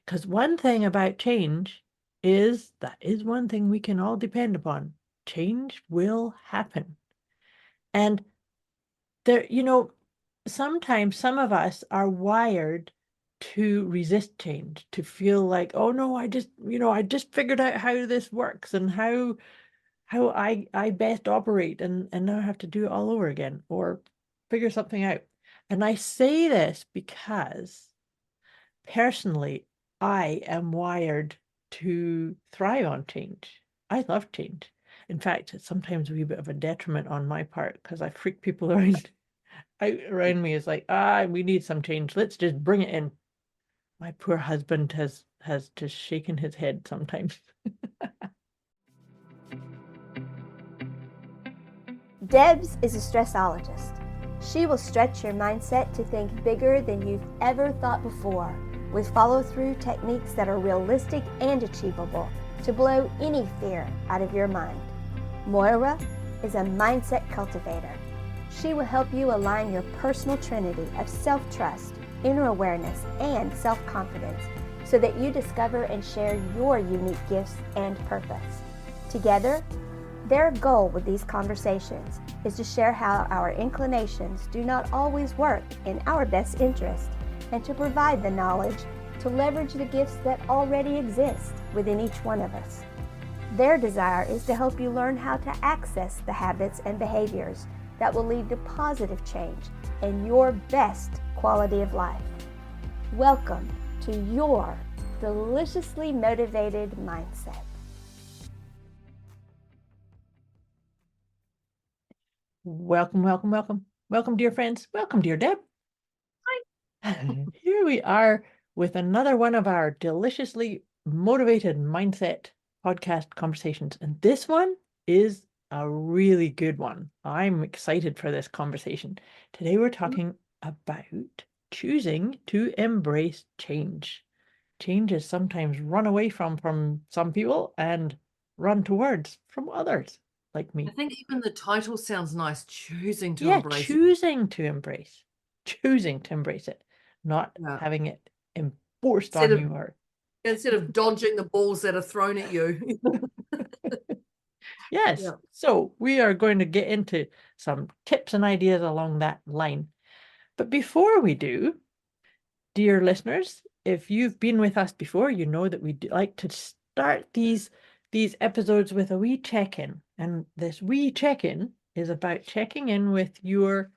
Because one thing about change is that is one thing we can all depend upon. Change will happen. And there, sometimes some of us are wired to resist change, to feel like, oh no, I just figured out how this works and how I best operate, and now I have to do it all over again or figure something out. And I say this because personally, I am wired to thrive on change. I love change. In fact, it's sometimes a wee bit of a detriment on my part because I freak people around me. Is like, we need some change. Let's just bring it in. My poor husband has just shaken his head sometimes. Debz is a stressologist. She will stretch your mindset to think bigger than you've ever thought before, with follow-through techniques that are realistic and achievable to blow any fear out of your mind. Moira is a mindset cultivator. She will help you align your personal trinity of self-trust, inner awareness, and self-confidence so that you discover and share your unique gifts and purpose. Together, their goal with these conversations is to share how our inclinations do not always work in our best interest and to provide the knowledge to leverage the gifts that already exist within each one of us. Their desire is to help you learn how to access the habits and behaviors that will lead to positive change and your best quality of life. Welcome to your deliciously motivated mindset. Welcome, welcome, welcome. Welcome, dear friends. Welcome, dear Deb. Hi. Here we are with another one of our deliciously motivated mindset podcast conversations. And this one is a really good one. I'm excited for this conversation. Today we're talking about choosing to embrace change. Change is sometimes run away from some people and run towards from others like me. I think even the title sounds nice, choosing to Yeah, embrace choosing to embrace it, not having it enforced on you or instead of dodging the balls that are thrown at you. yes. Yeah. So we are going to get into some tips and ideas along that line. But before we do, dear listeners, if you've been with us before, you know that we like to start these episodes with a wee check-in. And this wee check-in is about checking in with your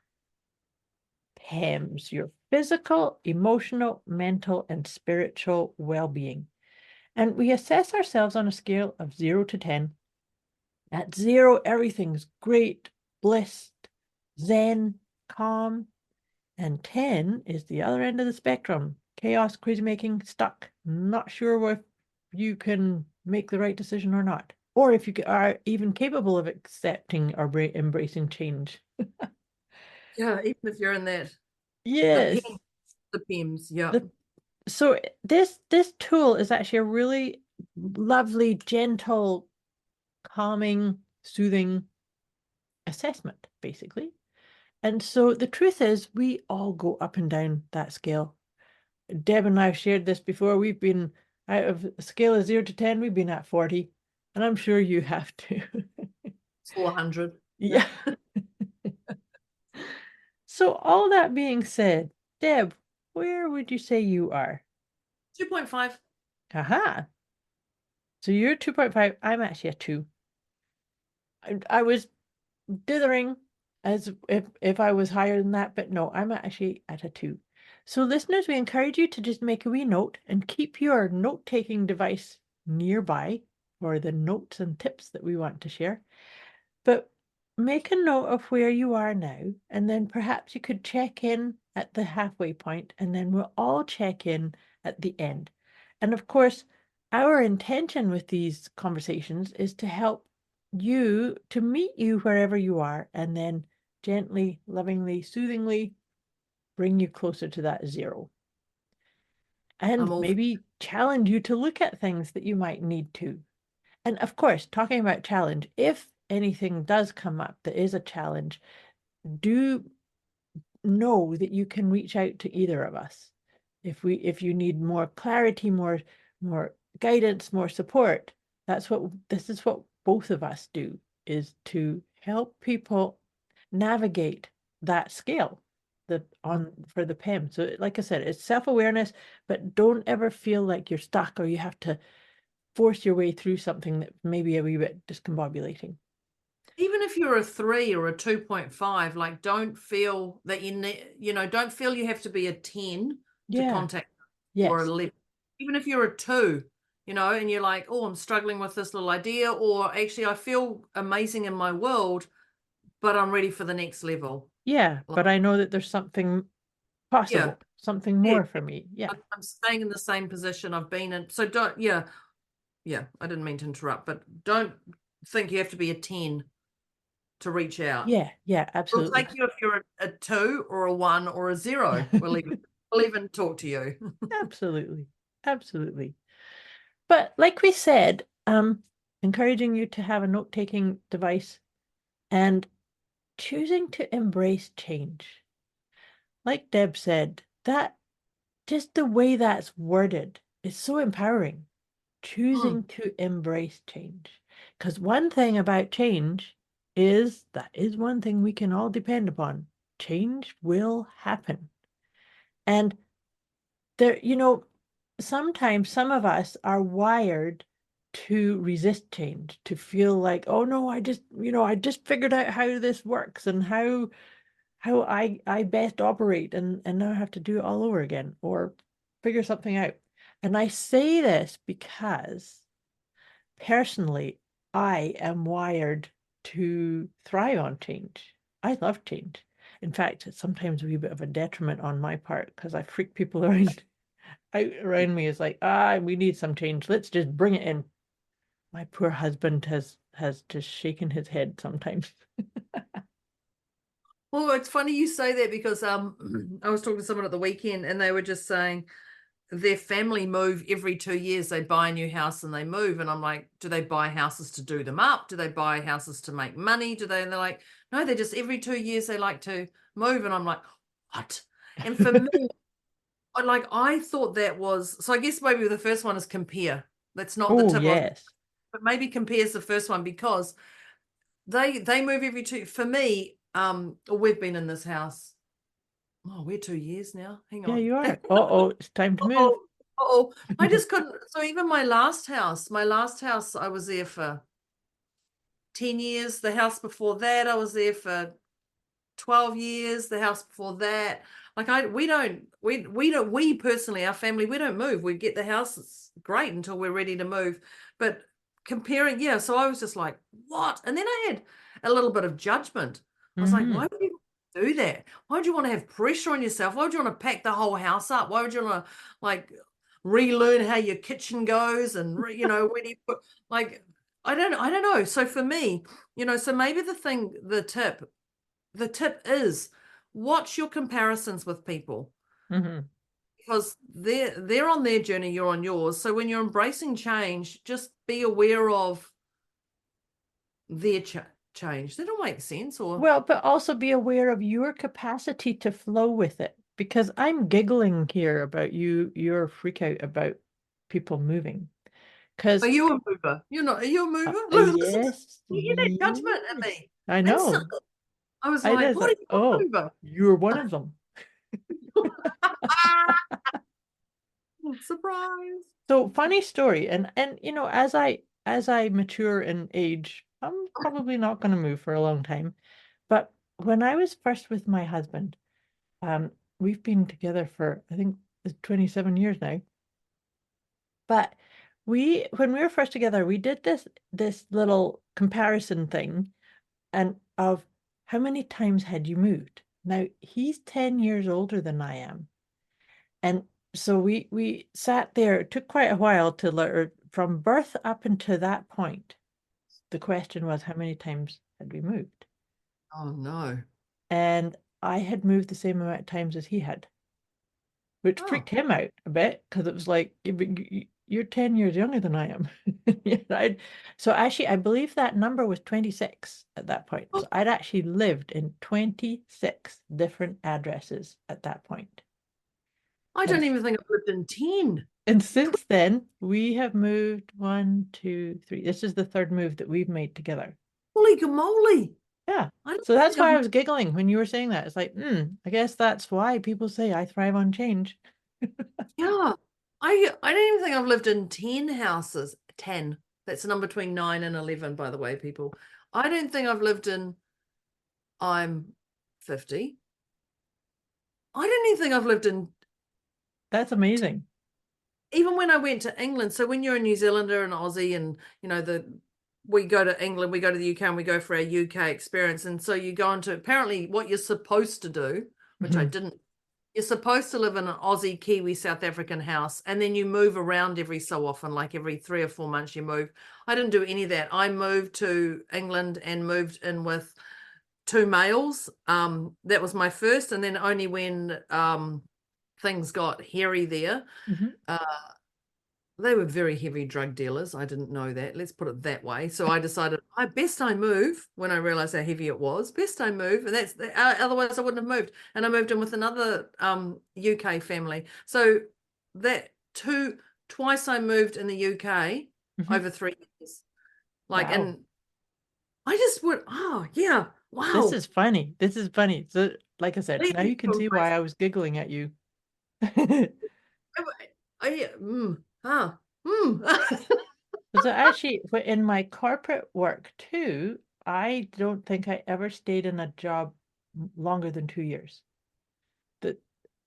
PEMS, your physical, emotional, mental, and spiritual well-being. And we assess ourselves on a scale of 0 to 10. At 0, everything's great, blissed, zen, calm. And 10 is the other end of the spectrum. Chaos, crazy making, stuck, not sure if you can make the right decision or not. Or if you are even capable of accepting or embracing change. Yeah, even if you're in that. Yes. The PIMS, yeah. So this tool is actually a really lovely, gentle, calming, soothing assessment, basically. And so the truth is we all go up and down that scale. Deb and I have shared this before. We've been out of a scale of 0 to 10, we've been at 40. And I'm sure you have to. It's 400. Yeah. So all that being said, Deb, where would you say you are? 2.5. Aha. So you're 2.5. I'm actually a 2. I was dithering as if I was higher than that, but no, I'm actually at a 2. So listeners, we encourage you to just make a wee note and keep your note-taking device nearby for the notes and tips that we want to share. But make a note of where you are now, and then perhaps you could check in at the halfway point, and then we'll all check in at the end. And of course, our intention with these conversations is to help you, to meet you wherever you are, and then gently, lovingly, soothingly bring you closer to that 0. And maybe challenge you to look at things that you might need to. And of course, talking about challenge, if anything does come up that is a challenge, do know that you can reach out to either of us. If you need more clarity, more guidance, more support, this is what both of us do, is to help people navigate that scale for the PEM. So like I said, it's self-awareness, but don't ever feel like you're stuck or you have to force your way through something that maybe a wee bit discombobulating. Even if you're a 3 or a 2.5, like don't feel that don't feel you have to be a 10 to Yeah. contact or Yes. 11. Even if you're a 2, and you're like, oh, I'm struggling with this little idea, or actually I feel amazing in my world, but I'm ready for the next level. Yeah, Like, but I know that there's something yeah, possible, something yeah, more for me. Yeah. I'm staying in the same position I've been in. So don't, I didn't mean to interrupt, but don't think you have to be a 10 to reach out. Yeah, yeah, We'll absolutely. take you if you're a 2 or a 1 or a 0. We'll even talk to you. Absolutely. Absolutely. But like we said, encouraging you to have a note-taking device and choosing to embrace change. Like Deb said, that just the way that's worded is so empowering. Choosing Mm. to embrace change. Because one thing about change is that is one thing we can all depend upon. Change will happen. And there, sometimes some of us are wired to resist change, to feel like, oh no, I just figured out how this works and how I best operate, and now I have to do it all over again or figure something out. And I say this because personally, I am wired to thrive on change. I love change. In fact, it's sometimes a wee bit of a detriment on my part because I freak people around me. Is like, we need some change. Let's just bring it in. My poor husband has just shaken his head sometimes. Well, it's funny you say that because I was talking to someone at the weekend and they were just saying their family move every 2 years. They buy a new house and they move. And I'm like, do they buy houses to do them up? Do they buy houses to make money? And they're like, no, they just every 2 years they like to move. And I'm like, what? And for me, I thought that was, so I guess maybe the first one is compare. That's not the Oh tip of, yes. but maybe compare is the first one because they move every two. For me, we've been in this house. Oh, we're 2 years now. Hang Yeah, on. you are. Oh, it's time to move. Oh, oh, I just couldn't. So even my last house, I was there for 10 years. The house before that, I was there for 12 years. The house before that. We personally, our family, we don't move. We get the house, it's great until we're ready to move. But comparing, yeah, so I was just like, what? And then I had a little bit of judgment. I was like, why Hmm. would you do that? Why would you want to have pressure on yourself? Why would you want to pack the whole house up? Why would you want to like relearn how your kitchen goes and where do you put like I don't know. So for me, so maybe the tip is watch your comparisons with people Hmm. because they're on their journey, you're on yours. So when you're embracing change, just be aware of their change. That don't make sense, or Well, but also be aware of your capacity to flow with it. Because I'm giggling here about your freak out about people moving. are Because you a mover? You're not. Are you a mover? Listen to yes, you hear that judgment in yes, me. I Instantly, know. I was It like, is "What like, are you a oh, mover?" you're one of them. Surprise! So funny story, and as I mature in age, I'm probably not going to move for a long time. But when I was first with my husband, we've been together for I think it's 27 years now. But when we were first together, we did this little comparison thing and of how many times had you moved? Now he's 10 years older than I am. And so we sat there. It took quite a while to learn from birth up until that point. The question was how many times had we moved? Oh no! And I had moved the same amount of times as he had, which Oh, freaked him out a bit because it was like you're 10 years younger than I am. Yeah, so actually I believe that number was 26 at that point. oh, So I'd actually lived in 26 different addresses at that point. I And, don't even think I've lived in 10. and since then, we have moved 1, 2, 3. This is the third move that we've made together. Holy gamoly. Yeah. I don't So that's think I've why I was giggling when you were saying that. It's like, I guess that's why people say I thrive on change. Yeah. I don't even think I've lived in 10 houses. 10. That's the number between 9 and 11, by the way, people. I don't think I've lived in, I'm 50. I don't even think I've lived in, That's amazing. even when I went to England. So when you're a New Zealander and Aussie and, we go to England, we go to the UK and we go for our UK experience. And so you go into apparently what you're supposed to do, which I didn't. You're supposed to live in an Aussie, Kiwi, South African house, and then you move around every so often, like every 3 or 4 months you move. I didn't do any of that. I moved to England and moved in with 2 males. That was my first, and then only when things got hairy there. Uh, they were very heavy drug dealers. I didn't know that. Let's put it that way. So I decided I move when I realized how heavy it was. Best I move, and that's otherwise I wouldn't have moved. And I moved in with another UK family. So that twice I moved in the UK over 3 years. Like, Wow. and I just would. Oh yeah, wow. This is funny. This is funny. So, like I said, now you can see why I was giggling at you. So actually, in my corporate work too, I don't think I ever stayed in a job longer than 2 years. The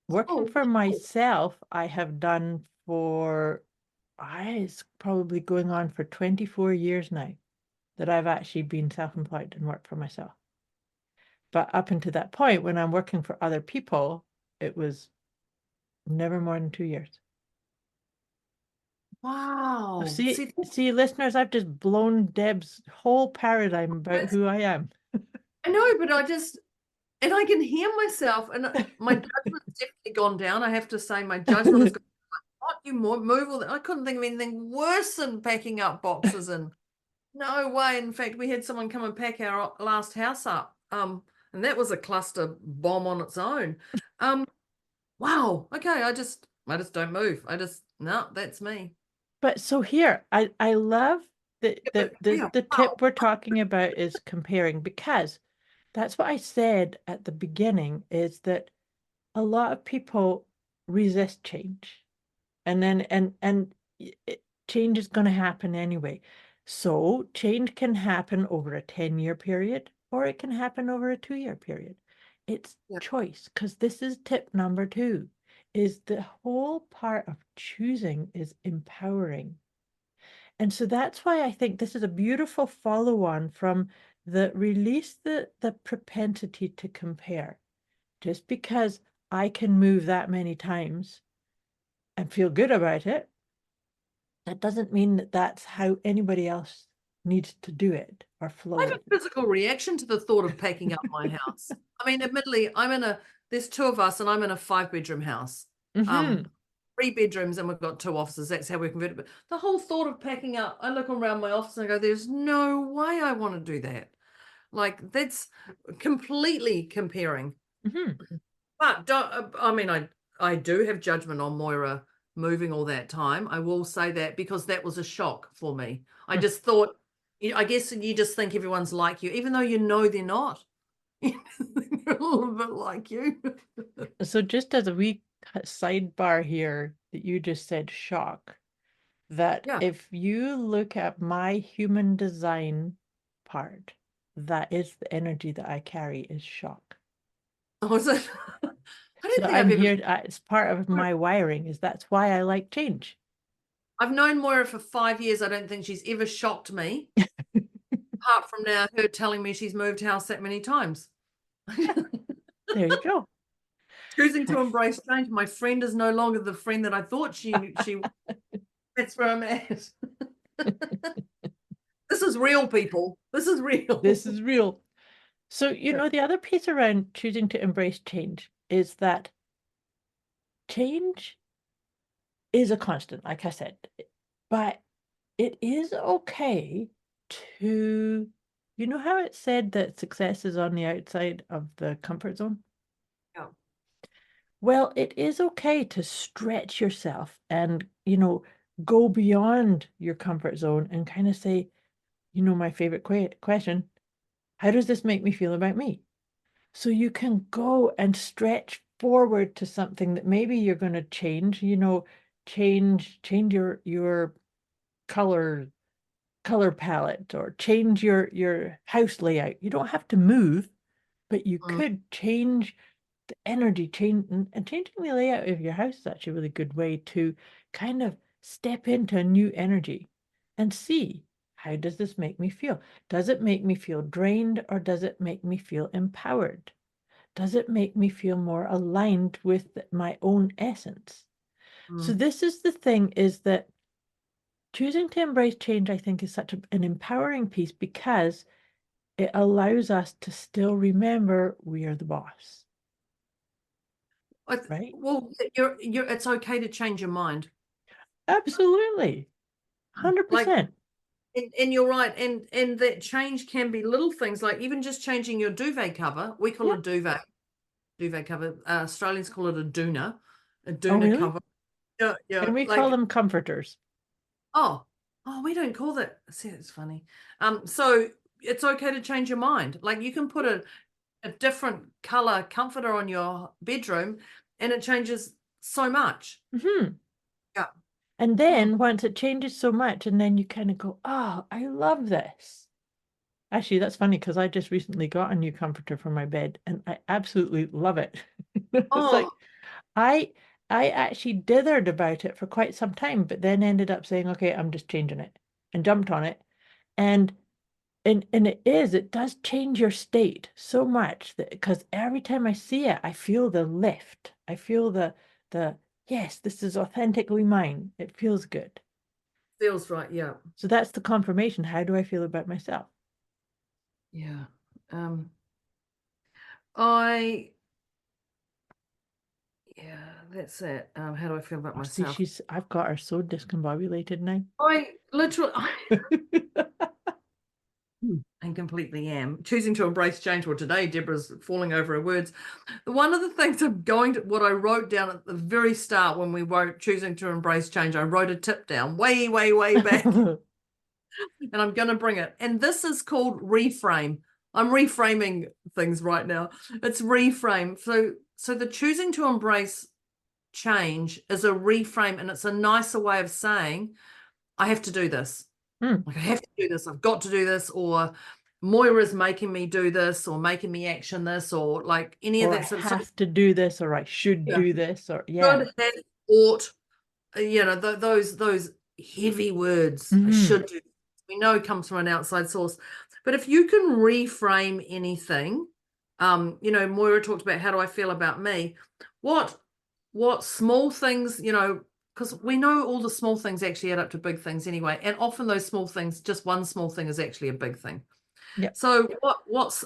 working for myself, I have done it's probably going on for 24 years now that I've actually been self-employed and worked for myself. But up until that point, when I'm working for other people, it was never more than 2 years. Wow. See, listeners, I've just blown Deb's whole paradigm about who I am. I know, but and I can hear myself, and my judgment's definitely gone down. I have to say, my judgment has gone. What you move all that? I couldn't think of anything worse than packing up boxes, and no way. In fact, we had someone come and pack our last house up, and that was a cluster bomb on its own. Wow. Okay, I just don't move. No, that's me. But so here, I love the tip we're talking about is comparing, because that's what I said at the beginning, is that a lot of people resist change, and then change is going to happen anyway. So change can happen over a 10-year period, or it can happen over a 2-year period. It's choice, because this is tip number 2, is the whole part of choosing is empowering. And so that's why I think this is a beautiful follow-on from the release the propensity to compare. Just because I can move that many times and feel good about it, that doesn't mean that that's how anybody else needs to do it or flow. I have a physical reaction to the thought of packing up my house. I mean, admittedly, there's 2 of us and I'm in a 5-bedroom house. 3 bedrooms and we've got 2 offices. That's how we're converted. But the whole thought of packing up, I look around my office and I go, there's no way I want to do that. Like, that's completely comparing. But I do have judgment on Moira moving all that time. I will say that, because that was a shock for me. I just thought, I guess you just think everyone's like you, even though you know they're not. They're a little bit like you. So just as a wee sidebar here, that you just said shock, that if you look at my human design part, that is the energy that I carry, is shock. Oh, is it? I don't So think I'm here, it's part of my wiring, is that's why I like change. I've known Moira for 5 years. I don't think she's ever shocked me. Apart from now, her telling me she's moved house that many times. There you go. Choosing to embrace change. My friend is no longer the friend that I thought she that's where I'm at. This is real, people. This is real. This is real. So, the other piece around choosing to embrace change is that change is a constant, like I said, but it is okay to, how it's said that success is on the outside of the comfort zone? Yeah. Well, it is okay to stretch yourself and, you know, go beyond your comfort zone and kind of say, you know, my favorite question, how does this make me feel about me? So you can go and stretch forward to something that maybe you're going to change, you know, change your color palette or change your house layout. You don't have to move, but you Mm, could change the energy change, and changing the layout of your house is actually a really good way to kind of step into a new energy and see, how does this make me feel? Does it make me feel drained, or does it make me feel empowered? Does it make me feel more aligned with my own essence? So mm. this is the thing, is that choosing to embrace change, I think, is such an empowering piece, because it allows us to still remember we are the boss, right? Well, it's okay to change your mind. Absolutely. Like, 100%. and you're right, and that change can be little things, like even just changing your duvet cover. We call Yeah. it duvet cover. Australians call it a Oh, doona really? cover. Yeah, yeah. And we call Like, them comforters. oh, we don't call that. See, it's funny. So it's okay to change your mind. Like, you can put a different color comforter on your bedroom, and it changes so much. Hmm. Yeah. And Mm. then once it changes so much, and then you kind of go, oh, I love this. Actually, that's funny, because I just recently got a new comforter for my bed and I absolutely love it. It's Oh, like I I actually dithered about it for quite some time, but then ended up saying, okay, I'm just changing it, and jumped on it. And it does change your state so much, that because every time I see it, I feel the lift. I feel the yes, this is authentically mine. It feels good. feels right. Yeah. So that's the confirmation. How do I feel about myself? Yeah. Um, I, yeah, that's it. How do I feel about Oh, see, myself? I've got her so discombobulated now. I literally, and completely am choosing to embrace change. Well, today Deborah's falling over her words. One of the things what I wrote down at the very start when we wrote choosing to embrace change, I wrote a tip down way, way, way back, and I'm going to bring it. And this is called reframe. I'm reframing things right now. It's reframe. So the choosing to embrace change is a reframe, and it's a nicer way of saying, I have to do this. Hmm. Like, I have to do this. I've got to do this, or Moira's making me do this, or making me action this, or like any of Or I that sort of stuff. have to do this, or I should Yeah. do this, or yeah. Should, have, ought, those heavy words. I Hmm. should do. We know comes from an outside source, but if you can reframe anything, Moira talked about, how do I feel about me? What small things, because we know all the small things actually add up to big things anyway, and often those small things, just one small thing is actually a big thing. Yep. So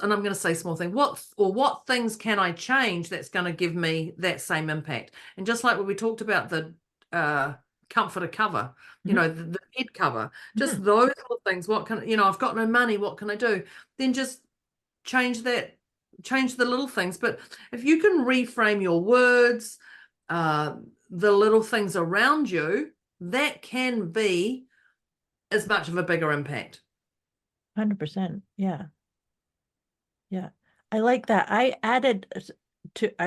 and I'm going to say small thing, what things can I change that's going to give me that same impact? And just like when we talked about the comforter cover, Hmm. the bed cover, Hmm. just those little things. What can, I've got no money, what can I do? Then just change the little things. But if you can reframe your words, the little things around you, that can be as much of a bigger impact. 100%. Yeah. Yeah. I like that. I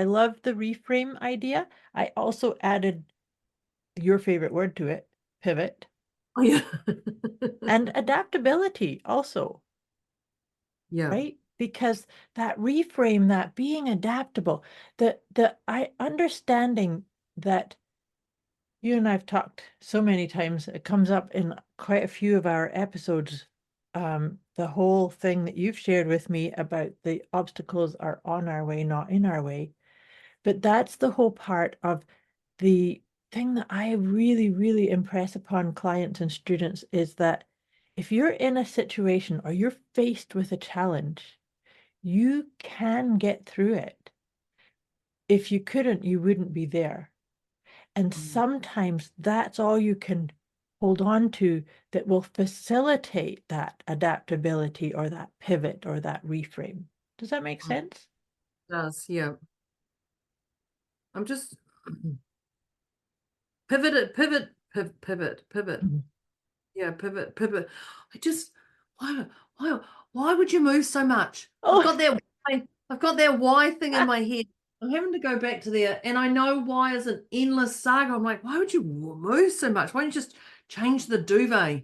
love the reframe idea. I also added your favorite word to it, pivot, Oh, yeah. and adaptability also, Yeah. right? Because that reframe, that being adaptable, the I understanding that you and I've talked so many times, it comes up in quite a few of our episodes. The whole thing that you've shared with me about the obstacles are on our way, not in our way. But that's the whole part of the thing that I really, really impress upon clients and students, is that if you're in a situation or you're faced with a challenge, you can get through it. If you couldn't, you wouldn't be there. And Mm. sometimes that's all you can hold on to that will facilitate that adaptability or that pivot or that reframe. Does that make sense? Does, yeah. I'm just pivot. Mhm. Yeah, pivot. I just why why why would you move so much? Oh, I've got that why thing in my head. I'm having to go back to there, and I know why is an endless saga. I'm like, why would you move so much? Why don't you just change the duvet,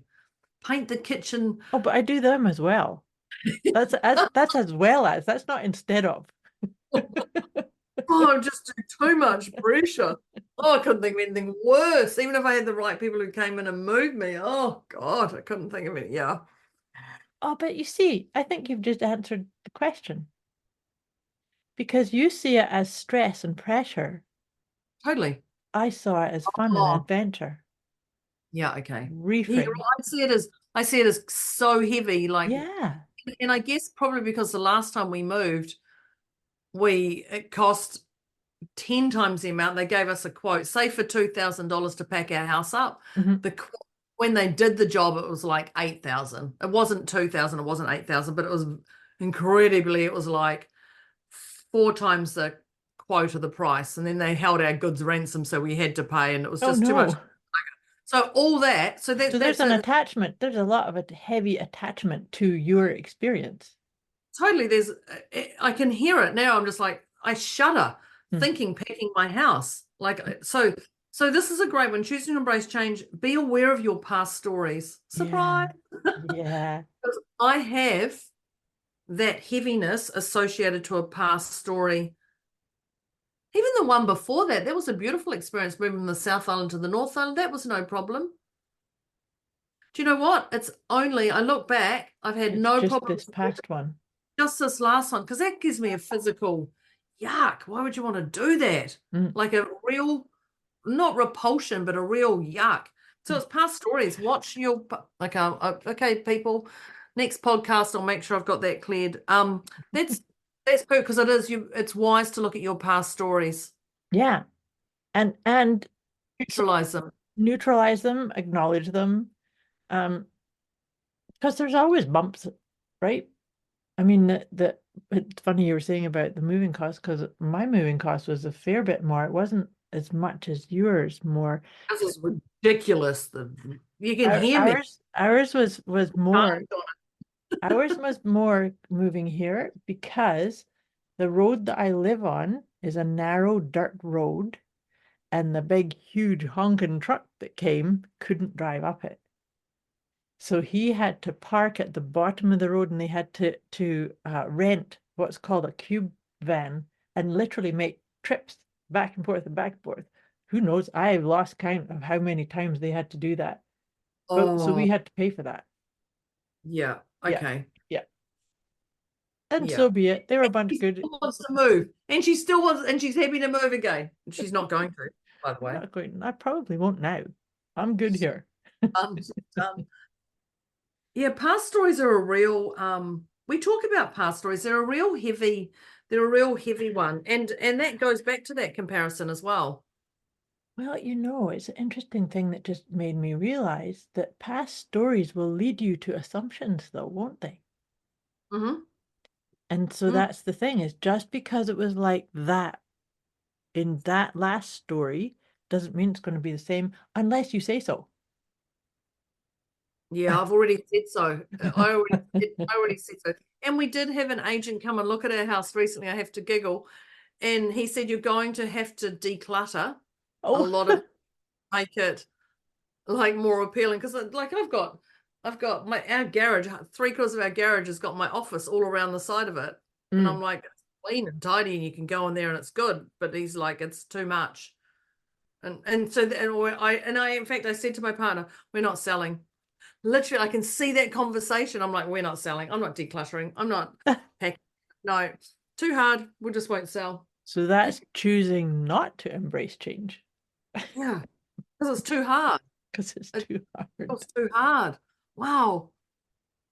paint the kitchen? oh, but I do them as well. That's as well as, that's not instead of. Oh, just too much pressure. Oh, I couldn't think of anything worse. Even if I had the right people who came in and moved me. Oh God, I couldn't think of it. Yeah, Oh, but you see, I think you've just answered the question because you see it as stress and pressure. totally. I saw it as fun and Oh, adventure. yeah, okay. Yeah, Reframe. I see it as so heavy, like, Yeah. and I guess probably because the last time we moved, it cost 10 times the amount. They gave us a quote, say for $2,000 to pack our house up. Mhm. When they did the job, it was like 8,000. It wasn't 2,000, it wasn't 8,000, but it was incredibly, it was like 4 times the quote of the price. And then they held our goods ransom, so we had to pay, and it was Oh just too much. no. So all that, so So there's that's an it. attachment. There's a lot of a heavy attachment to your experience. Totally. I can hear it now. I'm just like, I shudder Hmm. thinking packing my house. Like, so this is a great one. Choosing to embrace change. Be aware of your past stories. Yeah. Surprise. Yeah. Because I have that heaviness associated to a past story. Even the one before that, that was a beautiful experience moving from the South Island to the North Island. That was no problem. Do you know what? It's only, I look back, I've had It's no just this problems past one. just this last one, because that gives me a physical yuck. Why would you want to do that? Mm. Like a real, not repulsion, but a real yuck. So it's past stories. Watch your, like, okay, people. Next podcast, I'll make sure I've got that cleared. That's good because it's wise to look at your past stories, Yeah. And so neutralize them. neutralize them, acknowledge them. Because there's always bumps, right? I mean, it's funny you were saying about the moving cost because my moving cost was a fair bit more. It wasn't as much as yours, more. This is ridiculous. You can hear me. Ours was more. Ours was more moving here because the road that I live on is a narrow dirt road, and the big, huge honking truck that came couldn't drive up it. So he had to park at the bottom of the road, and they had to rent what's called a cube van and literally make trips back and forth and back and forth. Who knows? I've lost count of how many times they had to do that. But so we Oh, had to pay for that. yeah. Yeah, Okay. yeah. And Yeah. so be it. They were a bunch She of good. still wants to move, and she still wants, and she's happy to move again. She's not going to, by the I'm way. not going. I probably won't now. I'm good here. She's done. Yeah, past stories are a real. We talk about past stories. They're a real heavy. They're a real heavy one, and that goes back to that comparison as well. Well, it's an interesting thing that just made me realize that past stories will lead you to assumptions, though, won't they? Mm-hmm. And so that's the thing, is just because it was like that in that last story doesn't mean it's going to be the same unless you say so. Yeah, I've already said so. I already said so. And we did have an agent come and look at our house recently. I have to giggle, and he said you're going to have to declutter a Oh, lot of make it like more appealing because like I've got our garage, 3/4 of our garage has got my office all around the side of it, and mm, I'm like, it's clean and tidy and you can go in there and it's good, but he's like, it's too much. And so I in fact I said to my partner, we're not selling. Literally I can see that conversation. I'm like, we're not selling, I'm not decluttering, I'm not packing. No, too hard, we just won't sell. so that's choosing not to embrace change Yeah, because it's too hard. because it's It too hard. feels too hard. Wow.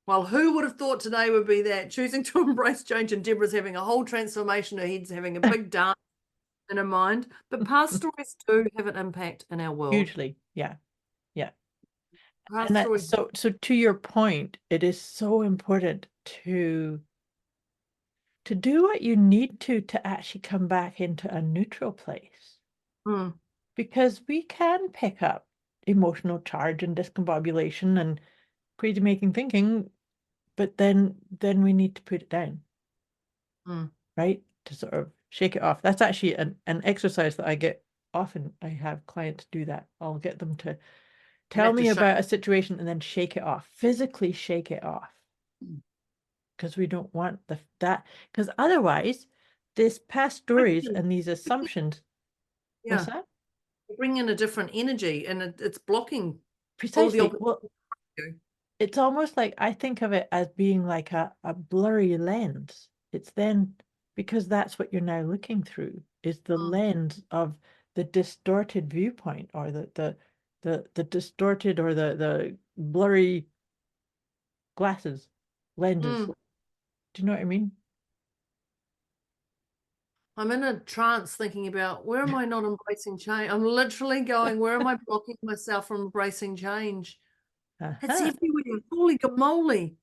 Well, who would have thought today would be that? Choosing to embrace change, and Deborah's having a whole transformation. Her head's having a big dance in her mind. But past stories do have an impact in our world. Hugely, yeah, yeah. And Past that stories. so to your point, it is so important to to do what you need to actually come back into a neutral place. Mm. Because we can pick up emotional charge and discombobulation and crazy making thinking, but then we need to put it down, right? To sort of shake it off. That's actually an exercise that I get often. I have clients do that. I'll get them to tell me about a situation and then shake it off, physically shake it off. Because we don't want that, because otherwise this past stories and these assumptions. Yeah. What's that? Bring in a different energy, and it's blocking Precisely. all the Well, it's almost like I think of it as being like a blurry lens. It's then, because that's what you're now looking through, is the lens of the distorted viewpoint, or the distorted, or the blurry glasses, lenses. Do you know what I mean? I'm in a trance thinking about, where am I not embracing change? I'm literally going, where am I blocking myself from embracing change? It's everywhere. Holy moly.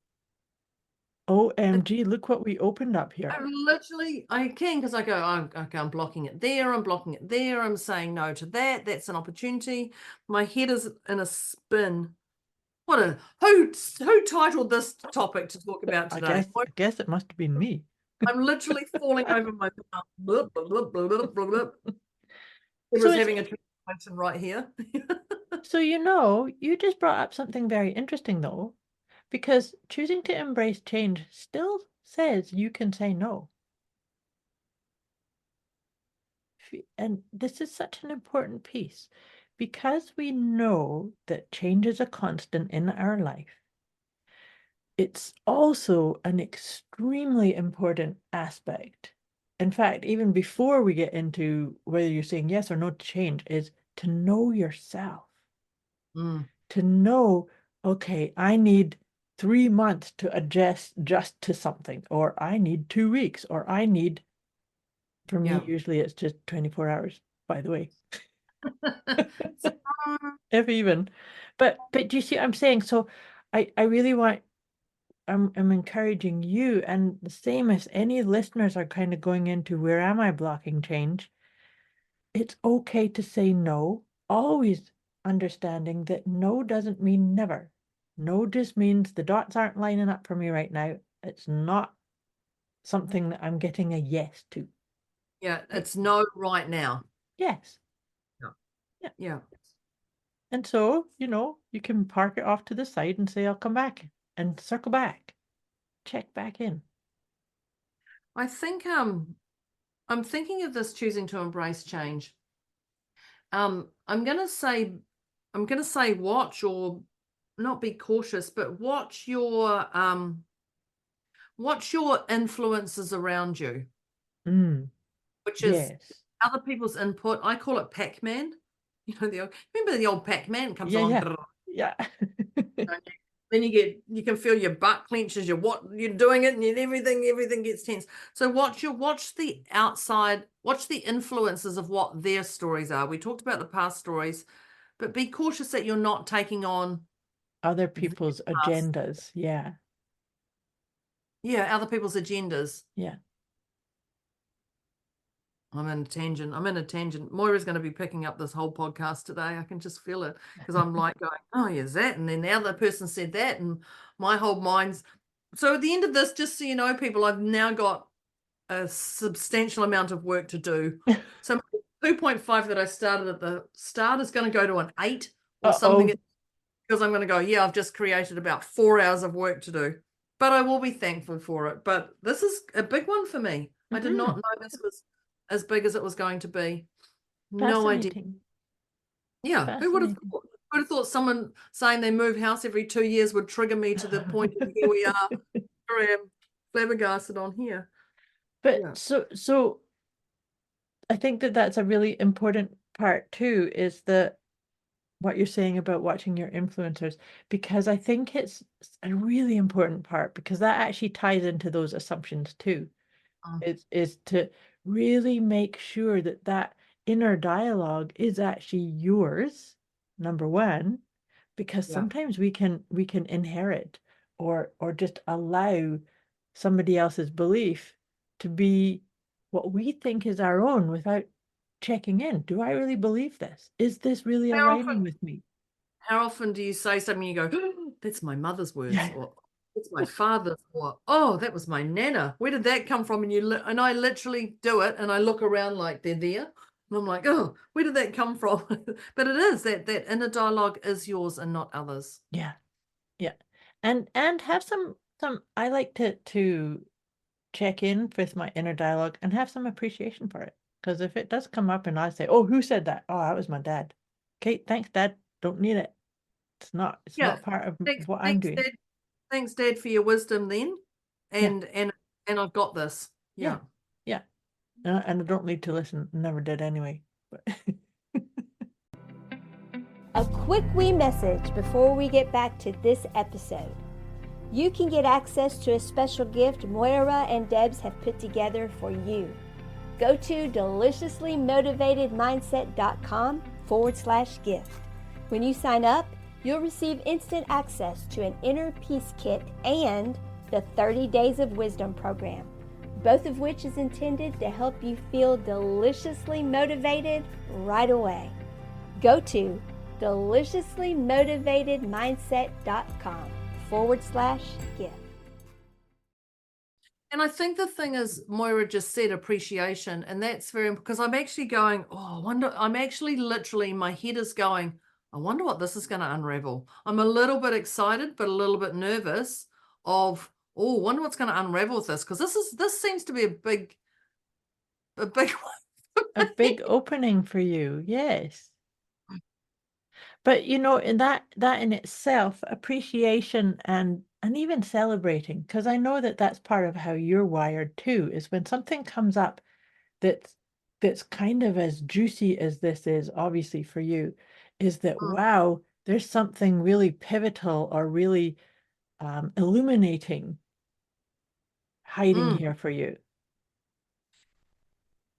OMG, look what we opened up here. I can, because I go, okay, I'm blocking it there, I'm blocking it there, I'm saying no to that, that's an opportunity. My head is in a spin. Who titled this topic to talk about today? I guess it must have been me. I'm literally falling over my mouth. Blub, blub, blub, blub, blub, blub. So was having a translation right here. So you just brought up something very interesting though, because choosing to embrace change still says you can say no. And this is such an important piece, because we know that change is a constant in our life. It's also an extremely important aspect. In fact, even before we get into whether you're saying yes or no to change, is to know yourself. To know, okay, I need 3 months to adjust just to something, or I need 2 weeks, or I need, for me, usually it's just 24 hours, by the way. If even. But do you see what I'm saying? So I really want, I'm encouraging you, and the same as any listeners are kind of going into, where am I blocking change? It's okay to say no, always understanding that no doesn't mean never. No just means the dots aren't lining up for me right now. It's not something that I'm getting a yes to. Yeah, it's no right now. Yes. Yeah. And so, you can park it off to the side and say, I'll come back and circle back, check back in. I think I'm thinking of this choosing to embrace change. I'm gonna say watch, or not be cautious, but watch your influences around you, which is Yes. other people's input. I call it Pac-Man. Remember the old Pac-Man comes along. Yeah. Then you can feel your butt clench as you're doing it, and everything gets tense. So watch the outside, watch the influences of what their stories are. We talked about the past stories, but be cautious that you're not taking on Other people's agendas. Yeah. Yeah, other people's agendas. Yeah. I'm in a tangent. Moira's going to be picking up this whole podcast today. I can just feel it, because I'm like going, oh, yes, that. And then the other person said that. And my whole mind's. So at the end of this, just so you know, people, I've now got a substantial amount of work to do. So 2.5 that I started at the start is going to go to an 8 or something, because I'm going to go, yeah, I've just created about 4 hours of work to do. But I will be thankful for it. But this is a big one for me. I did not know this was as big as it was going to be. No idea. Yeah, who would have thought? Who would have thought someone saying they move house every 2 years would trigger me to the point of, here we are. Here I am, flabbergasted on here. But so I think that that's a really important part too, is that what you're saying about watching your influencers, because I think it's a really important part, because that actually ties into those assumptions too. Is to really make sure that that inner dialogue is actually yours, number one, because sometimes we can inherit or just allow somebody else's belief to be what we think is our own without checking in. Do I really believe this? Is this really How aligning often, with me? how often do you say something and you go, that's my mother's words, Yeah. or it's my father's, or oh, that was my nana. Where did that come from? And I literally do it, and I look around like they're there, and I'm like, oh, where did that come from? But it is that inner dialogue is yours and not others. Yeah. Yeah. And have some I like to check in with my inner dialogue and have some appreciation for it. Because if it does come up and I say, "Oh, who said that?" "Oh, that was my dad." "Okay, thanks, Dad. Don't need it. It's Yeah. not part of Thanks, what I'm thanks, doing." Dad. Thanks, Dad, for your wisdom then. Yeah, And I've got this. yeah, Yeah. yeah. And I don't need to listen. Never did anyway. But A quick wee message before we get back to this episode. You can get access to a special gift Moira and Debz have put together for you. Go to deliciouslymotivatedmindset.com/gift. When you sign up, you'll receive instant access to an inner peace kit and the 30 Days of Wisdom program, both of which is intended to help you feel deliciously motivated right away. Go to deliciouslymotivatedmindset.com/gift. And I think the thing is, Moira just said appreciation, and that's very, because I'm actually going, oh, I wonder, I'm actually literally, my head is going, I wonder what this is going to unravel. I'm a little bit excited, but a little bit nervous of, oh, I wonder what's going to unravel with this, because this seems to be a big one. a big opening for you, yes. But in that in itself, appreciation and even celebrating, because I know that that's part of how you're wired too, is when something comes up that's kind of as juicy as this is, obviously for you, is that wow, there's something really pivotal or really illuminating hiding Mm. here for you.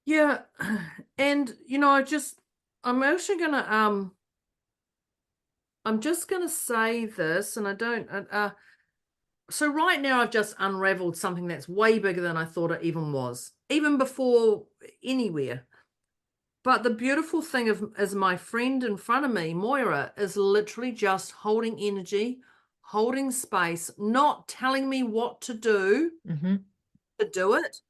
Yeah. And I'm actually gonna I'm just gonna say this, and I don't so right now I've just unraveled something that's way bigger than I thought it even was, even before anywhere. But the beautiful thing is my friend in front of me, Moira, is literally just holding energy, holding space, not telling me what to do Mm-hmm. to do it,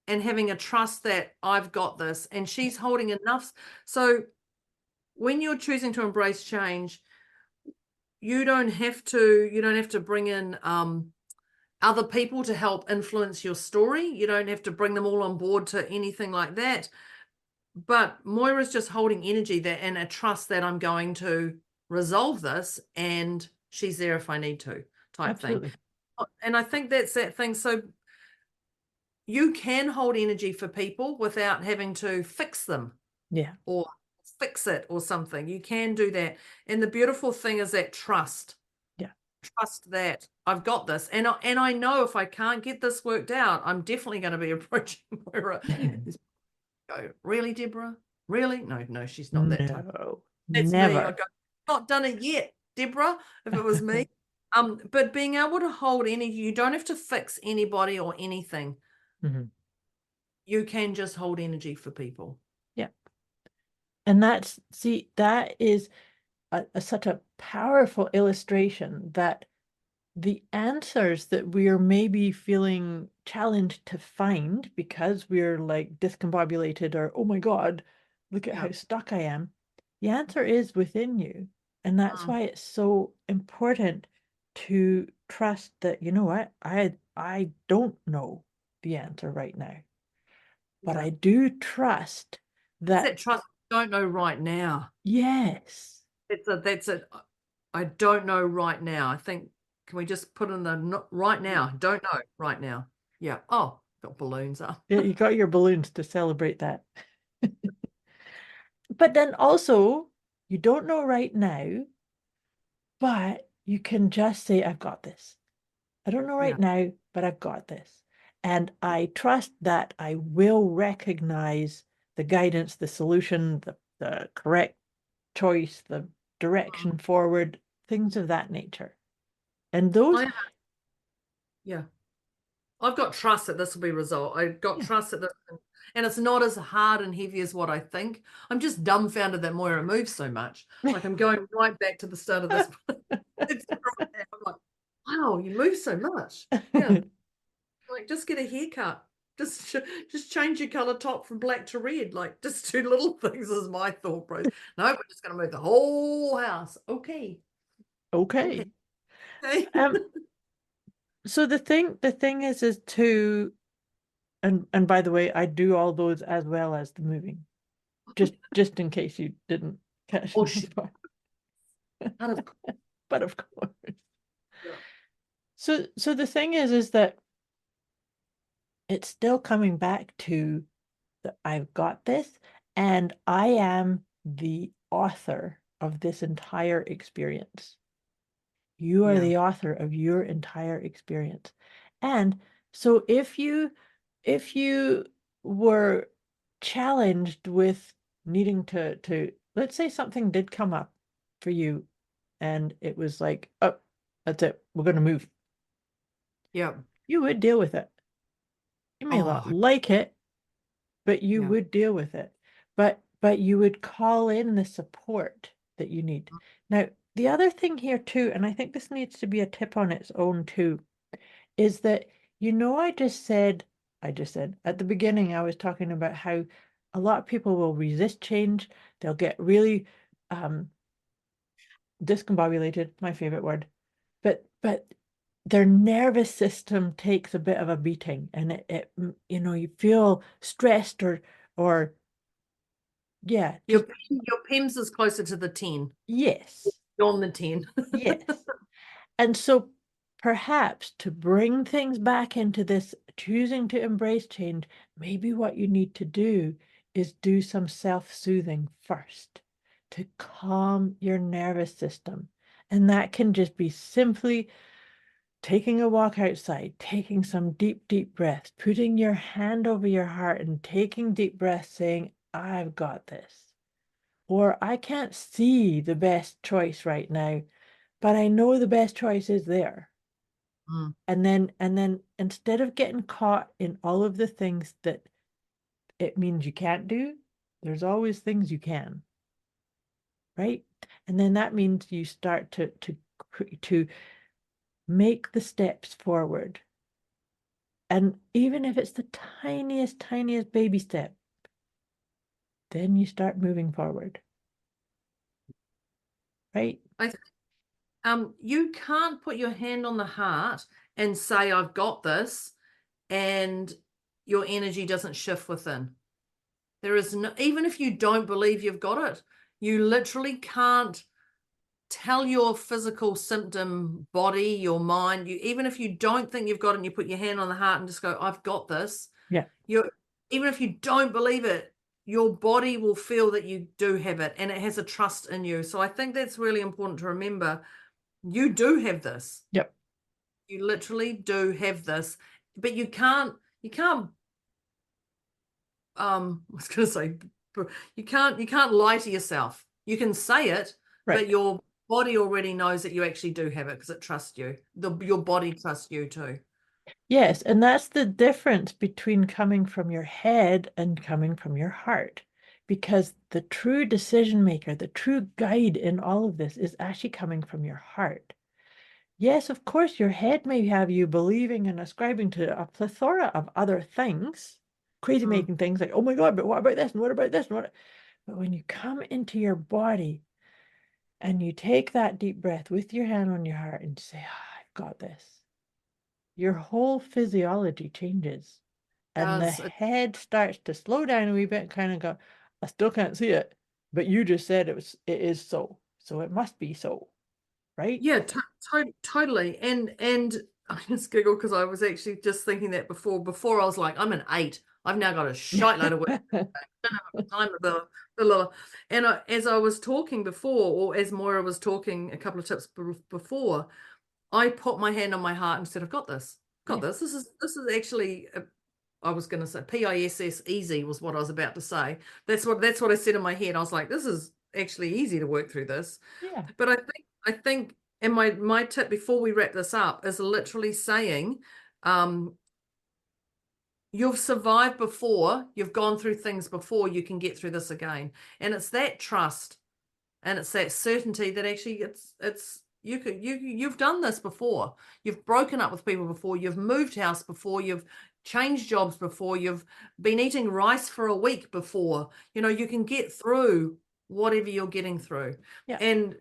and having a trust that I've got this. And she's holding enough. So when you're choosing to embrace change, you don't have to bring in other people to help influence your story. You don't have to bring them all on board to anything like that. But Moira's just holding energy there and a trust that I'm going to resolve this, and she's there if I need to, type thing. Absolutely. And I think that's that thing. So you can hold energy for people without having to fix them Yeah. or fix it or something. You can do that. And the beautiful thing is that trust. Yeah. Trust that I've got this. And I know if I can't get this worked out, I'm definitely going to be approaching Moira. Go, really, Deborah? Really? No, she's not that type. No, That's me. I never. go, not done it yet, Deborah, if it was me. But being able to hold energy, you don't have to fix anybody or anything. Mm-hmm. You can just hold energy for people. Yeah. And that is such a powerful illustration that the answers that we're maybe feeling challenged to find because we're like discombobulated or, oh my God, look at Yeah. how stuck I am. The answer is within you. And that's why it's so important to trust that, you know what, I don't know the answer right now, but Yeah. I do trust that, That trust, don't know right now. yes. That's it. I don't know right now. I think, can we just put in the right now? Don't know right now. Yeah. Oh, got balloons up. Yeah, you got your balloons to celebrate that. But then also, you don't know right now, but you can just say, I've got this. I don't know Yeah. right now, but I've got this. And I trust that I will recognize the guidance, the solution, the correct choice, the direction forward, things of that nature. And those, Yeah. I've got trust that this will be resolved. I've got Yeah. trust that this, and it's not as hard and heavy as what I think. I'm just dumbfounded that Moira moves so much. Like I'm going right back to the start of this. It's right now. I'm like, wow, you move so much. Yeah, like just get a haircut. Just change your color top from black to red. Like just do little things is my thought process. No, we're just gonna move the whole house. Okay. Okay. Okay. Okay. Um, so the thing is to, and by the way, I do all those as well as the moving. Just in case you didn't catch Oh that shit. part. Out of But of course. yeah. So the thing is that it's still coming back to that I've got this, and I am the author of this entire experience. You are Yeah. the author of your entire experience. And so if you were challenged with needing to let's say something did come up for you and it was like, oh, that's it, we're going to move. Yeah. You would deal with it. You may not Oh, like it, but you yeah. would deal with it. But you would call in the support that you need. Now, the other thing here too, and I think this needs to be a tip on its own too, is that I just said at the beginning I was talking about how a lot of people will resist change. They'll get really discombobulated, my favorite word. But their nervous system takes a bit of a beating and you feel stressed or yeah, Your just your PIMS is closer to the 10. yes, Beyond the 10. yes. And so perhaps to bring things back into this choosing to embrace change, maybe what you need to do is do some self-soothing first to calm your nervous system. And that can just be simply taking a walk outside, taking some deep, deep breaths, putting your hand over your heart and taking deep breaths, saying, I've got this. Or I can't see the best choice right now, but I know the best choice is there. Mm. And then instead of getting caught in all of the things that it means you can't do, there's always things you can, right? And then that means you start to make the steps forward. And even if it's the tiniest, tiniest baby step, then you start moving forward, right? I think you can't put your hand on the heart and say I've got this and your energy doesn't shift within. There is no, even if you don't believe you've got it, you literally can't tell your physical symptom body, your mind, you even if you don't think you've got it and you put your hand on the heart and just go, I've got this, Yeah. you're even if you don't believe it, your body will feel that you do have it and it has a trust in you. So I think that's really important to remember. You do have this. Yep. You literally do have this, but you can't I was gonna say you can't lie to yourself. You can say it, but Right. your body already knows that you actually do have it because it trusts you. Your body trusts you too. Yes, and that's the difference between coming from your head and coming from your heart. Because the true decision maker, the true guide in all of this is actually coming from your heart. Yes, of course, your head may have you believing and ascribing to a plethora of other things, crazy Mm. making things like, oh my God, but what about this? And what about this? And what? But when you come into your body and you take that deep breath with your hand on your heart and say, I've got this, your whole physiology changes and the Does head starts to slow down a wee bit, kind of go, I still can't see it, but you just said it is so. So it must be so, right? yeah, totally. And I just giggle because I was actually just thinking that before. Before I was like, I'm an 8. I've now got a shite load of work. I don't have time for the little. And as I was talking before, or as Moira was talking a couple of tips before, I put my hand on my heart and said, I've got this. Got Yeah. this. This is actually I was going to say PISS easy was what I was about to say. That's what I said in my head. I was like, this is actually easy to work through this. Yeah. But I think and my tip before we wrap this up is literally saying, um, you've survived before, you've gone through things before, you can get through this again. And it's that trust and it's that certainty that actually you've done this before. You've broken up with people before, you've moved house before, you've changed jobs before, you've been eating rice for a week before. You can get through whatever you're getting through. Yeah. And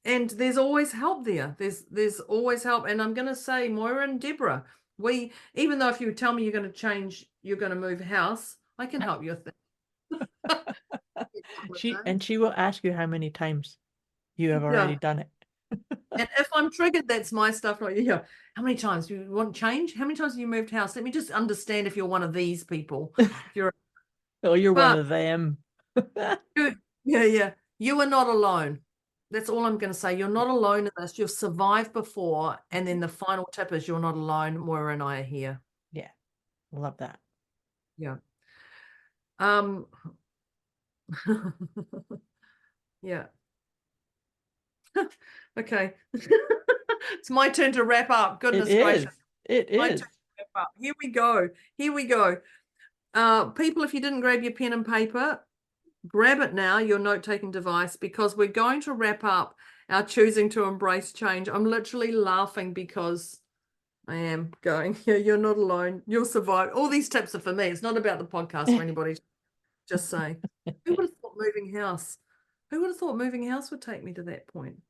there's always help there. There's always help. And I'm gonna say, Moira and Deborah, even though if you tell me you're going to change, you're going to move house, I can help you with that. She will ask you how many times you have already done it. And if I'm triggered, that's my stuff. Like, yeah, how many times do you want change? How many times have you moved house? Let me just understand if you're one of these people. You're one of them. yeah. You are not alone. That's all I'm going to say. You're not alone in this. You've survived before. And then the final tip is you're not alone. Moira and I are here. Yeah. Love that. Yeah. Yeah. Okay. It's my turn to wrap up. Goodness gracious. It is. My turn to wrap up. Here we go. People, if you didn't grab your pen and paper, grab it now, your note-taking device, because we're going to wrap up our choosing to embrace change. I'm literally laughing because I am going, yeah, you're not alone. You'll survive. All these tips are for me. It's not about the podcast for anybody. Just saying. Who would have thought moving house? Who would have thought moving house would take me to that point?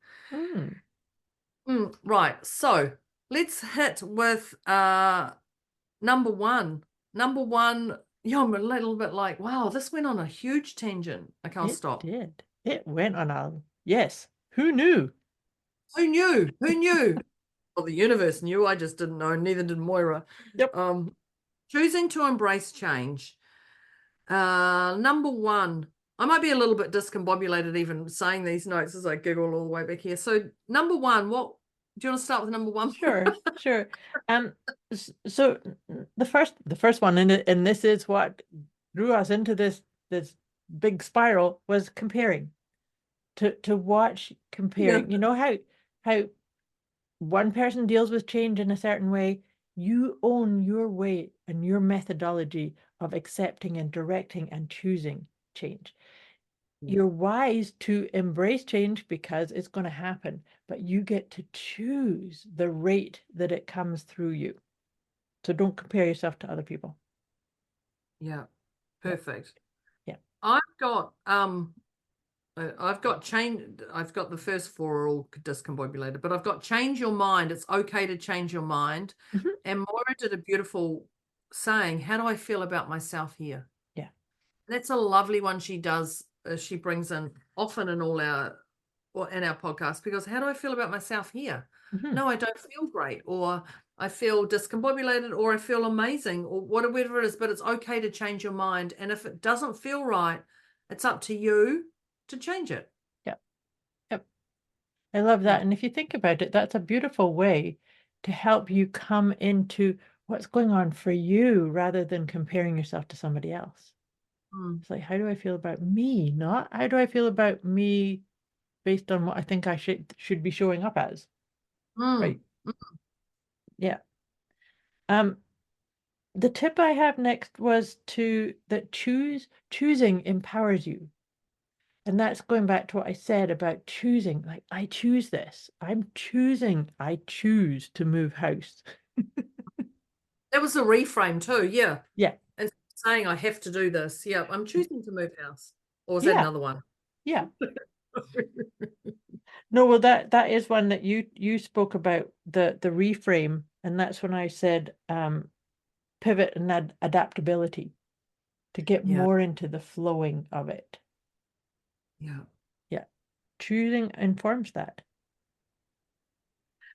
Right. So let's hit with number one. Number one. Yeah, I'm a little bit like, wow, this went on a huge tangent. I can't stop. It did. It went on a, yes. Who knew? Who knew? Who knew? Well, the universe knew. I just didn't know. Neither did Moira. Yep. Choosing to embrace change. Number one. I might be a little bit discombobulated even saying these notes as I giggle all the way back here. So number one, what do you want to start with number one? Sure. So the first one, and this is what drew us into this big spiral, was comparing. To watch comparing. Yeah. You know how one person deals with change in a certain way, you own your way and your methodology of accepting and directing and choosing change. You're wise to embrace change because it's going to happen, but you get to choose the rate that it comes through you. So don't compare yourself to other people. Yeah, perfect. Yeah. I've got change. I've got the first four are all discombobulated, but I've got change your mind. It's okay to change your mind. Mm-hmm. And Moira did a beautiful saying, how do I feel about myself here? Yeah. That's a lovely one she does. She brings in often in in our podcast, because how do I feel about myself here? Mm-hmm. No, I don't feel great, or I feel discombobulated, or I feel amazing, or whatever it is, but it's okay to change your mind. And if it doesn't feel right, it's up to you to change it. Yep. I love that. And if you think about it, that's a beautiful way to help you come into what's going on for you rather than comparing yourself to somebody else. It's like, how do I feel about me? Not how do I feel about me based on what I think I should be showing up as. Right. Yeah. The tip I have next was that choosing empowers you. And that's going back to what I said about choosing. Like, I choose this. I choose to move house. That was a reframe too. Yeah. Yeah. And saying I have to do this. Yeah. I'm choosing to move house. Or is that another one? Yeah. No, well, that is one that you spoke about, the reframe, and that's when I said pivot and adaptability, to get more into the flowing of it. Yeah. Choosing informs that.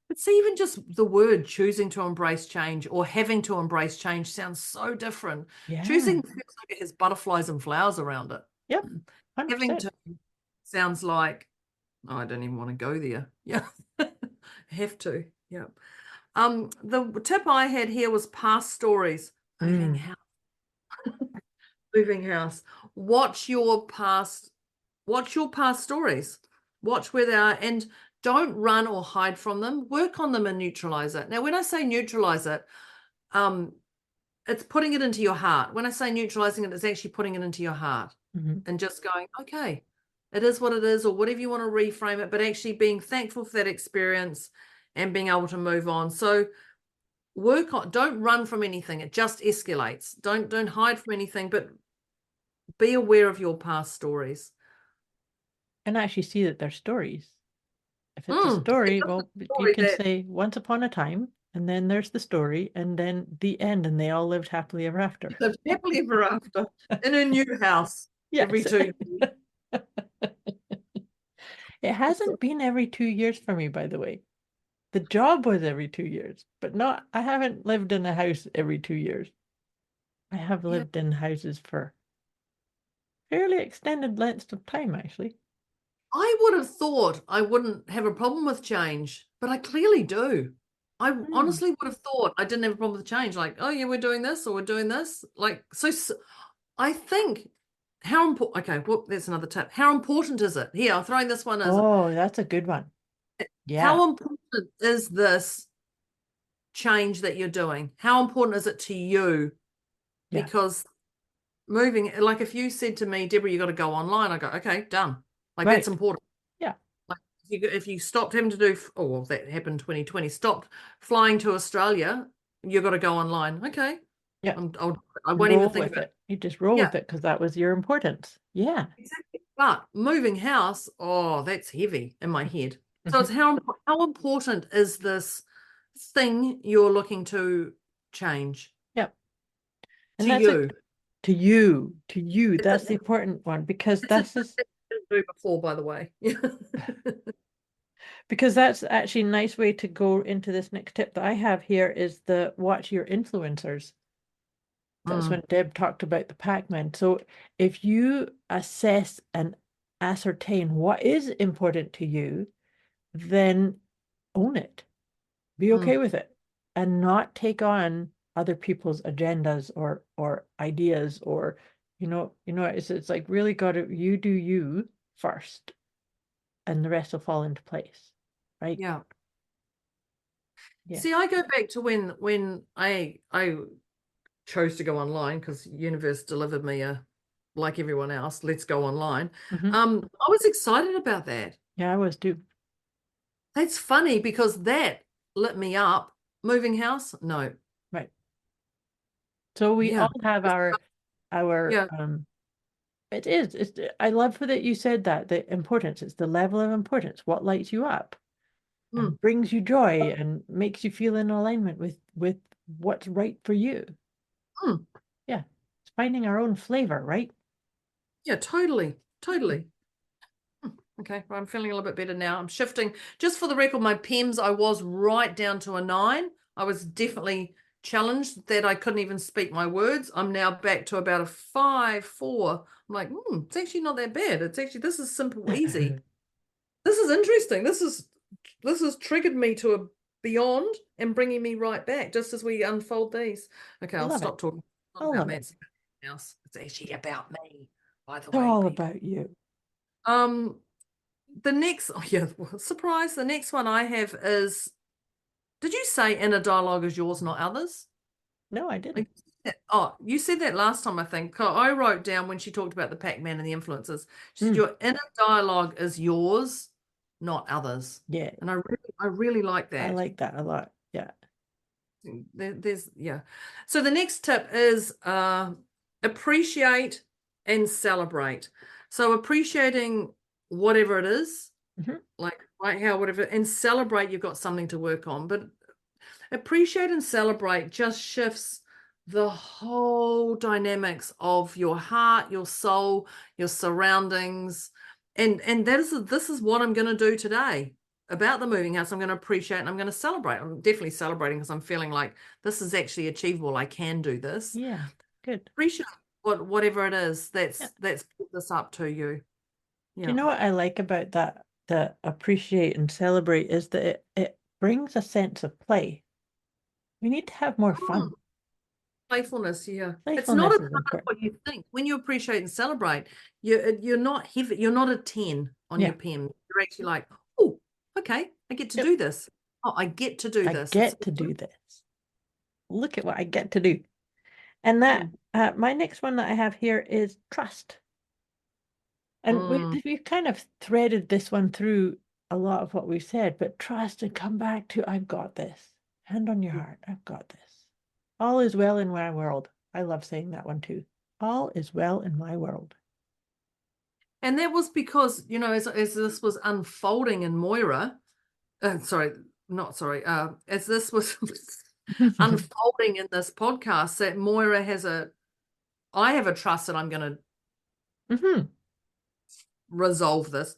But see, even just the word choosing to embrace change or having to embrace change sounds so different. Yeah. Choosing feels like it has butterflies and flowers around it. Yep. 100%. Having to sounds like, oh, I don't even want to go there. Yeah. Have to. Yeah. The tip I had here was past stories. Moving house. Moving house. Watch your past stories. Watch where they are, and don't run or hide from them. Work on them and neutralize it. Now, when I say neutralize it, it's putting it into your heart. When I say neutralizing it, it's actually putting it into your heart and just going, okay, it is what it is, or whatever you want to reframe it, but actually being thankful for that experience and being able to move on. So work on, don't run from anything. It just escalates. Don't hide from anything, but be aware of your past stories. And actually see that they're stories. If it's a story, well, you can say once upon a time, and then there's the story, and then the end, and they all lived happily ever after. Lived happily ever after in a new house every 2 years. It hasn't been every 2 years for me, by the way. The job was every 2 years, but not, I haven't lived in a house every 2 years. I have lived in houses for fairly extended lengths of time, actually. I would have thought I wouldn't have a problem with change, but I clearly do. I honestly would have thought I didn't have a problem with change. Like, oh yeah, we're doing this or we're doing this. Like, so I think how important, okay, well, that's another tip. How important is it? Here, I'm throwing this one as Oh, that's a good one. Yeah. How important is this change that you're doing? How important is it to you? Yeah. Because moving, like if you said to me, Deborah, you got to go online, I go, okay, done. Like Right. that's important. Yeah. Like if you stopped having to do, oh, well, that happened 2020, stopped flying to Australia, you got to go online. Okay. Yeah. I won't even think about it. You just roll with it because that was your importance. Yeah. Exactly. But moving house, oh, that's heavy in my head. So it's how important is this thing you're looking to change? Yep. And to that's you. To you. That's the important one because that's do before, by the way. Because that's actually a nice way to go into this next tip that I have here is the watch your influencers. That's when Deb talked about the Pac-Man. So if you assess and ascertain what is important to you, then own it. Be okay with it and not take on other people's agendas or ideas or it's like really got to you do you first and the rest will fall into place. Right? Yeah. Yeah. See, I go back to when I chose to go online because universe delivered me a like everyone else, let's go online. I was excited about that. Yeah, I was too. That's funny because that lit me up. Moving house? No. Right. So we all have our it's I love that you said that the importance, it's the level of importance, what lights you up and brings you joy and makes you feel in alignment with what's right for you. Yeah. It's finding our own flavor, right? Yeah, totally. Okay, well, I'm feeling a little bit better now. I'm shifting. Just for the record, my PEMS, I was right down to a 9. I was definitely challenged that I couldn't even speak my words. I'm now back to about a 5, 4. I'm like, it's actually not that bad. It's actually, this is simple, easy. This is interesting. This has triggered me to a beyond and bringing me right back just as we unfold these. Okay, I'll stop talking. It's not about me. It's actually about me, by the way. It's all about you. The next, surprise. The next one I have is, did you say inner dialogue is yours, not others? No, I didn't. Oh, you said that last time, I think. I wrote down when she talked about the Pac-Man and the influences. She said your inner dialogue is yours, not others. Yeah. And I really like that. I like that a lot. Yeah. So the next tip is appreciate and celebrate. So appreciating whatever it is, like right how whatever, and celebrate you've got something to work on. But appreciate and celebrate just shifts the whole dynamics of your heart, your soul, your surroundings. And this is what I'm going to do today about the moving house. I'm going to appreciate and I'm going to celebrate. I'm definitely celebrating because I'm feeling like this is actually achievable. I can do this. Yeah, good. Appreciate whatever it is that's put this up to you. Yeah. Do you know what I like about that? The appreciate and celebrate is that it brings a sense of play. We need to have more fun. Playfulness, yeah. It's not what you think. When you appreciate and celebrate, you're not heavy. You're not a 10 on your pen. You're actually like, oh, okay, I get to do this. Oh, I get to do this. I get to do this. Look at what I get to do. And that my next one that I have here is trust. And we've kind of threaded this one through a lot of what we've said, but trust and come back to I've got this. Hand on your heart, I've got this. All is well in my world. I love saying that one too. All is well in my world. And that was because, you know, as this was unfolding in Moira, as this was unfolding in this podcast, that Moira I have a trust that I'm going to dissolve this,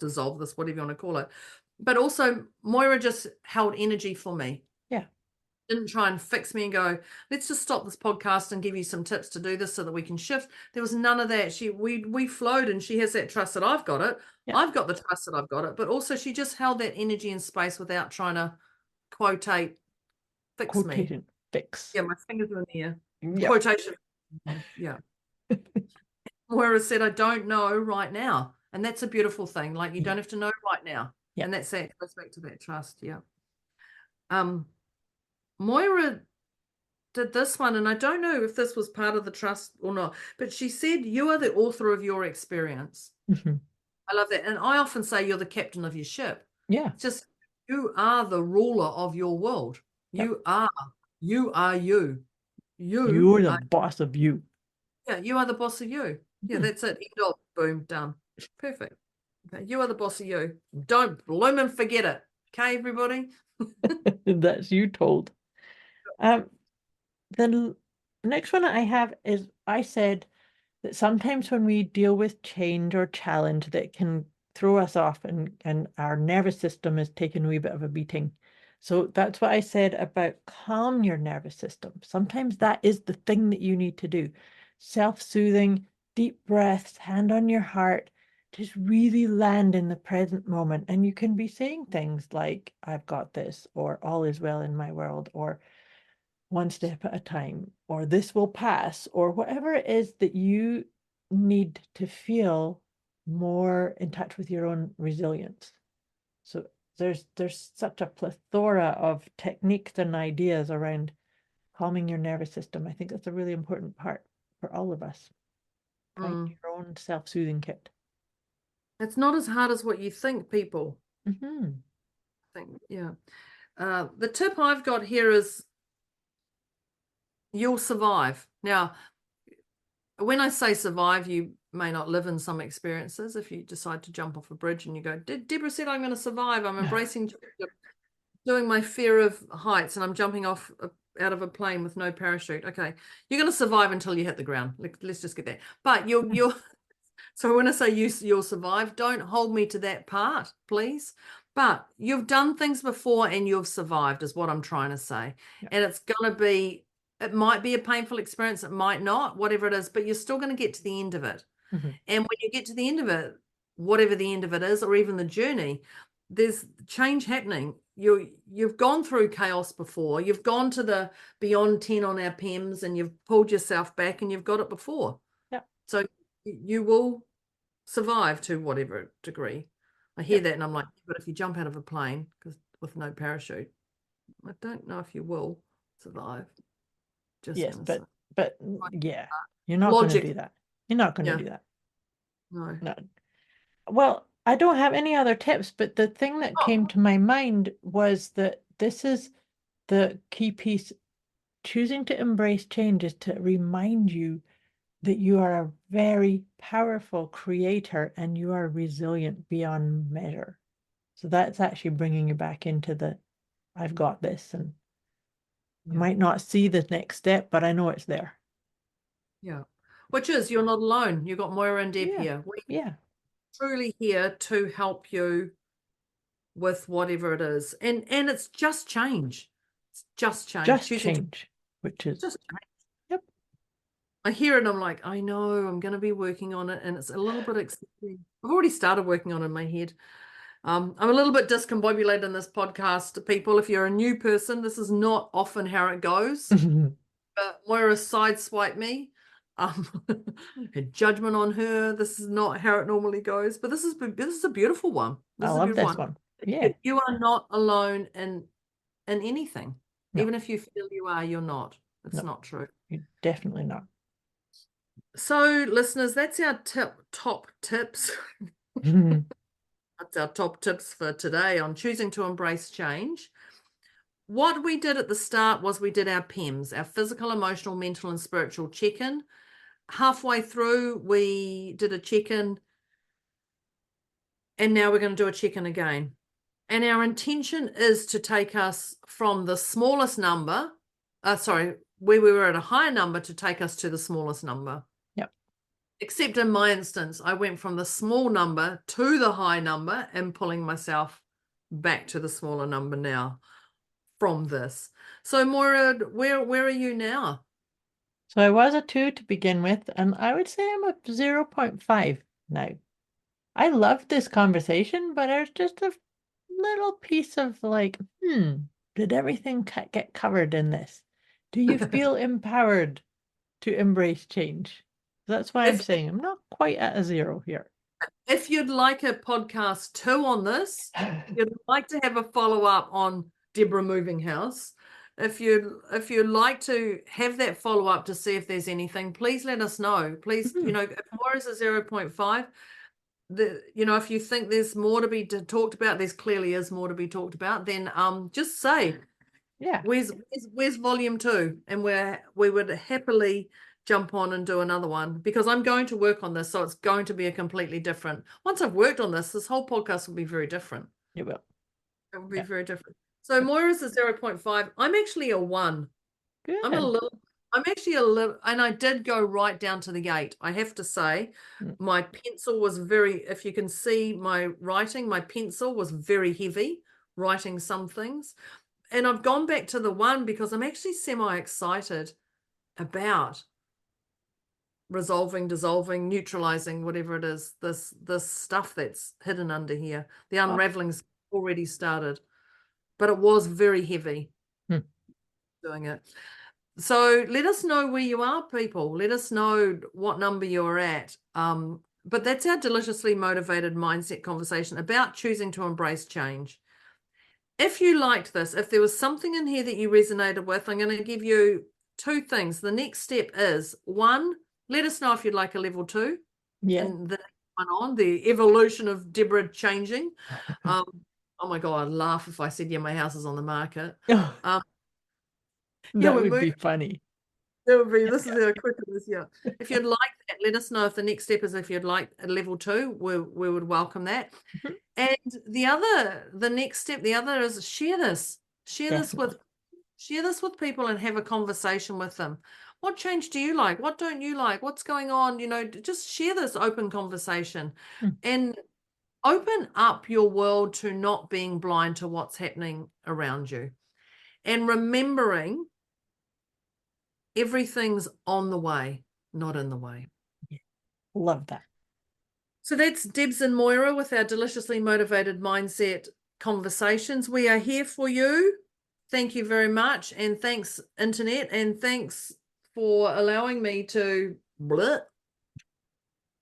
whatever you want to call it. But also Moira just held energy for me. Yeah. Didn't try and fix me and go, let's just stop this podcast and give you some tips to do this so that we can shift. There was none of that. We flowed, and she has that trust that I've got it. Yeah. I've got the trust that I've got it. But also she just held that energy and space without trying to fix me. Fix. Yeah, my fingers are in the air. Yep. Quotation. Yeah. Moira said, I don't know right now. And that's a beautiful thing. Like, you don't have to know right now. Yeah. And that goes back to that trust. Yeah. Moira did this one, and I don't know if this was part of the trust or not, but she said, you are the author of your experience. I love that. And I often say you're the captain of your ship. Yeah. It's just, you are the ruler of your world. Yep. You are you. You're the boss of you. Yeah, you are the boss of you. Yeah, that's it. End of. Boom, done. Perfect. Okay, you are the boss of you. Don't bloom and forget it. Okay, everybody? That's you told. The next one I have is, I said that sometimes when we deal with change or challenge that can throw us off, and our nervous system is taking a wee bit of a beating. So that's what I said about calm your nervous system. Sometimes that is the thing that you need to do. Self-soothing, deep breaths, hand on your heart, just really land in the present moment. And you can be saying things like, I've got this, or all is well in my world, or one step at a time, or this will pass, or whatever it is that you need to feel more in touch with your own resilience. So there's such a plethora of techniques and ideas around calming your nervous system. I think that's a really important part for all of us. Find your own self-soothing kit. It's not as hard as what you think, people. Yeah. The tip I've got here is, you'll survive. Now, when I say survive, you may not live in some experiences. If you decide to jump off a bridge and you go, Deborah said I'm going to survive, I'm embracing doing my fear of heights, and I'm jumping off out of a plane with no parachute. Okay, you're going to survive until you hit the ground. Let's just get that. But you're so when I say you'll survive, don't hold me to that part, please. But you've done things before and you've survived, is what I'm trying to say. Yeah. And it's going to be, it might be a painful experience, it might not, whatever it is, but you're still going to get to the end of it. And when you get to the end of it, whatever the end of it is, or even the journey, there's change happening. You've gone through chaos before. You've gone to the beyond 10 on our PEMS, and you've pulled yourself back, and you've got it before. Yeah. So you will survive to whatever degree. I hear that, and I'm like, but if you jump out of a plane with no parachute, I don't know if you will survive. Just yes, but yeah, you're not going to do that. You're not going to do that. No. Well, I don't have any other tips, but the thing that came to my mind was that this is the key piece. Choosing to embrace change is to remind you that you are a very powerful creator and you are resilient beyond measure. So that's actually bringing you back into the, I've got this, and I might not see the next step, but I know it's there. Yeah. Which is, you're not alone. You've got Moira and Deb here. We're truly here to help you with whatever it is. And it's just change. It's just change. Just change, which is just change. Yep. I hear it and I'm like, I know, I'm going to be working on it. And it's a little bit exciting. I've already started working on it in my head. I'm a little bit discombobulated in this podcast, people. If you're a new person, this is not often how it goes. Moira sideswiped me. Had judgment on her. This is not how it normally goes. But this is a beautiful one. I love this one. Yeah. You are not alone in anything. No. Even if you feel you are, you're not. It's not true. You're definitely not. So, listeners, that's our top tips. Mhm. That's our top tips for today on choosing to embrace change. What we did at the start was we did our PEMS, our physical, emotional, mental, and spiritual check-in. Halfway through, we did a check-in, and now we're going to do a check-in again. And our intention is to take us from the smallest number, where we were at a higher number, to take us to the smallest number. Yep. Except in my instance, I went from the small number to the high number and pulling myself back to the smaller number now from this. So Moira, where are you now? So I was a 2 to begin with, and I would say I'm a 0.5 now. I loved this conversation, but there's just a little piece of like, did everything get covered in this? Do you feel empowered to embrace change? That's why I'm saying I'm not quite at a 0 here. If you'd like a podcast 2 on this, you'd like to have a follow-up on Deborah moving house, if you'd like to have that follow-up to see if there's anything, please let us know. Please, if Moira's a 0.5, if you think there's more to be talked about, there's clearly is more to be talked about, then just say, where's volume 2, and we would happily jump on and do another one, because I'm going to work on this, so it's going to be a completely different. Once I've worked on this whole podcast will be very different. It will. It will be very different. So Moira's a 0.5. I'm actually a 1. Good. I'm actually a little, and I did go right down to the 8. I have to say, my pencil was if you can see my writing, my pencil was very heavy writing some things. And I've gone back to the 1 because I'm actually semi-excited about resolving, dissolving, neutralizing, whatever it is, this stuff that's hidden under here. The unraveling's already started, but it was very heavy doing it. So let us know where you are, people. Let us know what number you're at. But that's our deliciously motivated mindset conversation about choosing to embrace change. If you liked this, if there was something in here that you resonated with, I'm going to give you 2 things. The next step is, 1, let us know if you'd like a level 2. Yeah. And the one on the evolution of Deborah changing. Oh my God, I'd laugh if I said, yeah, my house is on the market. That would be funny. That would be, this is how quick it is, yeah. If you'd like that, let us know. If the next step is, if you'd like a level 2, we would welcome that. And the next step, the other is share this. Share this with people and have a conversation with them. What change do you like? What don't you like? What's going on? Just share this open conversation and open up your world to not being blind to what's happening around you. And remembering everything's on the way, not in the way. Yeah. Love that. So that's Debz and Moira with our deliciously motivated mindset conversations. We are here for you. Thank you very much. And thanks, Internet. And thanks for allowing me to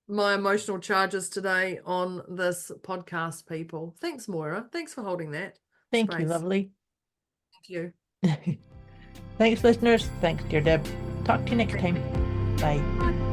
my emotional charges today on this podcast, people. Thanks, Moira. Thanks for holding that. Thank you, lovely. Thank you. Thanks, listeners. Thanks, dear Deb. Talk to you next time. Bye. Bye.